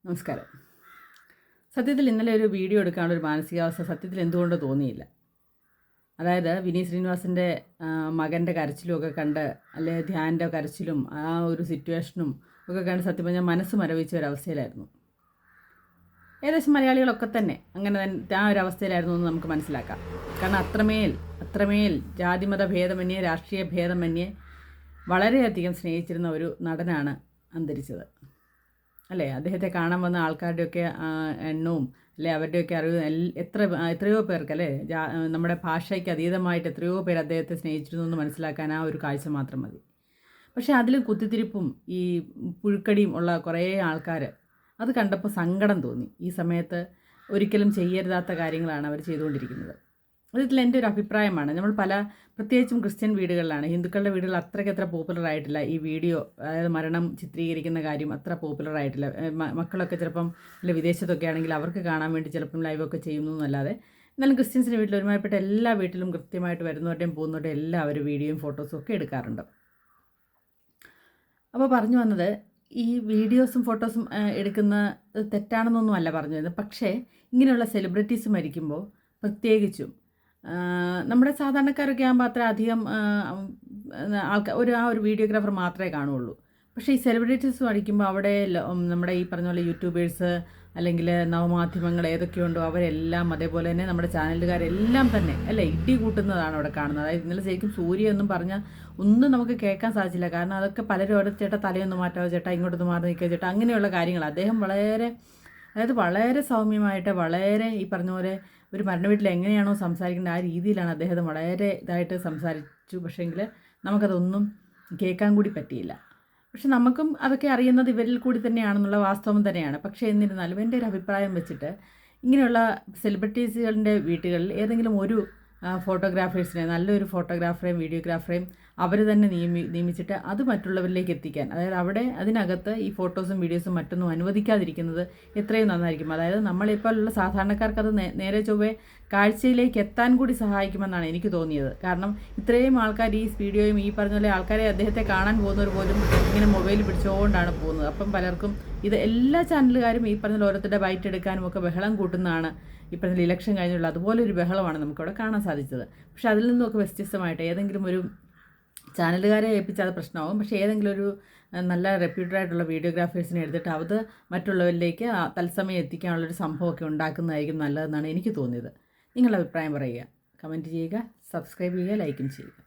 നമസ്കാരം. സത്യത്തിൽ ഇന്നലെ ഒരു വീഡിയോ എടുക്കാനുള്ളൊരു മാനസികാവസ്ഥ സത്യത്തിൽ എന്തുകൊണ്ടോ തോന്നിയില്ല. അതായത് വിനീത് ശ്രീനിവാസൻ്റെ മകൻ്റെ കരച്ചിലുമൊക്കെ കണ്ട്, അല്ലെ ധ്യാൻ്റെ കരച്ചിലും ആ ഒരു സിറ്റുവേഷനും ഒക്കെ കണ്ട് സത്യം പറഞ്ഞാൽ മനസ്സ് മരവിച്ച ഒരവസ്ഥയിലായിരുന്നു. ഏകദേശം മലയാളികളൊക്കെ തന്നെ അങ്ങനെ ആ ഒരു അവസ്ഥയിലായിരുന്നു എന്ന് നമുക്ക് മനസ്സിലാക്കാം. കാരണം അത്രമേൽ ജാതിമത ഭേദമന്യേ, രാഷ്ട്രീയ ഭേദമന്യേ വളരെയധികം സ്നേഹിച്ചിരുന്ന ഒരു നടനാണ് അന്തരിച്ചത്. അല്ലേ? അദ്ദേഹത്തെ കാണാൻ വന്ന ആൾക്കാരുടെയൊക്കെ എണ്ണവും അല്ലെ അവരുടെയൊക്കെ അറിവ് എത്രയോ പേർക്ക് അല്ലേ നമ്മുടെ ഭാഷയ്ക്ക് അതീതമായിട്ട് എത്രയോ പേർ അദ്ദേഹത്തെ സ്നേഹിച്ചിരുന്നു എന്ന് മനസ്സിലാക്കാൻ ആ ഒരു കാഴ്ച മാത്രം മതി. പക്ഷേ അതിലും കുത്തിത്തിരിപ്പും ഈ പുഴുക്കടിയും ഉള്ള കുറേ ആൾക്കാർ അത് കണ്ടപ്പോൾ സങ്കടം തോന്നി. ഈ സമയത്ത് ഒരിക്കലും ചെയ്യരുതാത്ത കാര്യങ്ങളാണ് അവർ ചെയ്തുകൊണ്ടിരിക്കുന്നത്. അതിൽ എൻ്റെ ഒരു അഭിപ്രായമാണ്. നമ്മൾ പ്രത്യേകിച്ചും ക്രിസ്ത്യൻ വീടുകളിലാണ്, ഹിന്ദുക്കളുടെ വീടുകൾ അത്ര പോപ്പുലർ ആയിട്ടില്ല ഈ വീഡിയോ, അതായത് മരണം ചിത്രീകരിക്കുന്ന കാര്യം അത്ര പോപ്പുലർ ആയിട്ടില്ല. മക്കളൊക്കെ ചിലപ്പം വിദേശത്തൊക്കെ ആണെങ്കിൽ അവർക്ക് കാണാൻ വേണ്ടി ചിലപ്പം ലൈവൊക്കെ ചെയ്യുന്നു എന്നല്ലാതെ, എന്നാലും ക്രിസ്ത്യൻസിൻ്റെ വീട്ടിൽ ഒരുമാതിരിപ്പെട്ട എല്ലാ വീട്ടിലും കൃത്യമായിട്ട് വരുന്നവരുടെയും പോകുന്നവരുടെയും എല്ലാവരും വീഡിയോയും ഫോട്ടോസും ഒക്കെ എടുക്കാറുണ്ട്. അപ്പോൾ പറഞ്ഞു വന്നത്, ഈ വീഡിയോസും ഫോട്ടോസും എടുക്കുന്ന തെറ്റാണെന്നൊന്നും അല്ല പറഞ്ഞു വരുന്നത്. പക്ഷേ ഇങ്ങനെയുള്ള സെലിബ്രിറ്റീസ് മരിക്കുമ്പോൾ പ്രത്യേകിച്ചും നമ്മുടെ സാധാരണക്കാരൊക്കെ ആകുമ്പോൾ അത്ര അധികം ആ ഒരു വീഡിയോഗ്രാഫർ മാത്രമേ കാണുകയുള്ളൂ. പക്ഷേ ഈ സെലിബ്രിറ്റീസ് പഠിക്കുമ്പോൾ അവിടെ നമ്മുടെ ഈ പറഞ്ഞ പോലെ യൂട്യൂബേഴ്സ് അല്ലെങ്കിൽ നവമാധ്യമങ്ങൾ ഏതൊക്കെയുണ്ടോ അവരെല്ലാം, അതേപോലെ തന്നെ നമ്മുടെ ചാനലുകാരെല്ലാം തന്നെ അല്ലേ ഇടി കൂട്ടുന്നതാണ് അവിടെ കാണുന്നത്. അതായത് ഇന്നലെ ശരിക്കും സൂര്യ എന്നും പറഞ്ഞാൽ ഒന്നും നമുക്ക് കേൾക്കാൻ സാധിച്ചില്ല. കാരണം അതൊക്കെ പലരും അവിടെ ചേട്ടാ തലയൊന്ന് മാറ്റാവോ ചേട്ടാ, ഇങ്ങോട്ടൊന്ന് മാറി നിൽക്കുക ചേട്ടാ, അങ്ങനെയുള്ള കാര്യങ്ങൾ. അദ്ദേഹം വളരെ സൗമ്യമായിട്ട് വളരെ ഈ പറഞ്ഞ പോലെ ഒരു മരണവീട്ടിൽ എങ്ങനെയാണോ സംസാരിക്കേണ്ടത് ആ രീതിയിലാണ് അദ്ദേഹം വളരെ ഇതായിട്ട് സംസാരിച്ചു. പക്ഷേങ്കിൽ നമുക്കതൊന്നും കേൾക്കാൻ കൂടി പറ്റിയില്ല. പക്ഷെ നമുക്കും അതൊക്കെ അറിയുന്നത് ഇവരിൽ കൂടി തന്നെയാണെന്നുള്ള വാസ്തവം തന്നെയാണ്. പക്ഷേ എന്നിരുന്നാലും എൻ്റെ ഒരു അഭിപ്രായം വെച്ചിട്ട് ഇങ്ങനെയുള്ള സെലിബ്രിറ്റീസുകളുടെ വീട്ടുകളിൽ ഏതെങ്കിലും ഒരു ഫോട്ടോഗ്രാഫേഴ്സിനെ, നല്ലൊരു ഫോട്ടോഗ്രാഫറെയും വീഡിയോഗ്രാഫറെയും അവർ തന്നെ നിയമിച്ചിട്ട് അത് മറ്റുള്ളവരിലേക്ക് എത്തിക്കാൻ, അതായത് അവിടെ അതിനകത്ത് ഈ ഫോട്ടോസും വീഡിയോസും മറ്റൊന്നും അനുവദിക്കാതിരിക്കുന്നത് എത്രയും നന്നായിരിക്കും. അതായത് നമ്മളിപ്പോഴുള്ള സാധാരണക്കാർക്ക് അത് നേരെ ചൊവ്വേ കാഴ്ചയിലേക്ക് എത്താൻ കൂടി സഹായിക്കുമെന്നാണ് എനിക്ക് തോന്നിയത്. കാരണം ഇത്രയും ആൾക്കാർ ഈ വീഡിയോയും ഈ പറഞ്ഞ പോലെ ആൾക്കാരെ അദ്ദേഹത്തെ കാണാൻ പോകുന്നവർ പോലും ഇങ്ങനെ മൊബൈൽ പിടിച്ചുകൊണ്ടാണ് പോകുന്നത്. അപ്പം പലർക്കും ഇത് എല്ലാ ചാനലുകാരും ഈ പറഞ്ഞ ഓരോരുത്തരുടെ ബൈറ്റ് എടുക്കാനും ഒക്കെ ബഹളം കൂട്ടുന്നതാണ്. ഈ പറഞ്ഞ ഇലക്ഷൻ കഴിഞ്ഞുള്ള അതുപോലെ ഒരു ബഹളമാണ് നമുക്കവിടെ കാണാൻ സാധിച്ചത്. പക്ഷേ അതിൽ നിന്നൊക്കെ വ്യത്യസ്തമായിട്ട് ഏതെങ്കിലും ഒരു ചാനലുകാരെ ഏൽപ്പിച്ചാൽ അത് പ്രശ്നമാകും. പക്ഷേ ഏതെങ്കിലും ഒരു നല്ല റെപ്യൂട്ടഡ് ആയിട്ടുള്ള വീഡിയോഗ്രാഫേഴ്സിനെ എടുത്തിട്ട് അത് മറ്റുള്ളവരിലേക്ക് തത്സമയം എത്തിക്കാനുള്ളൊരു സംഭവമൊക്കെ ഉണ്ടാക്കുന്നതായിരിക്കും നല്ലതെന്നാണ് എനിക്ക് തോന്നിയത്. നിങ്ങളുടെ അഭിപ്രായം പറയുക, കമൻറ്റ് ചെയ്യുക, സബ്സ്ക്രൈബ് ചെയ്യുക, ലൈക്കും ചെയ്യുക.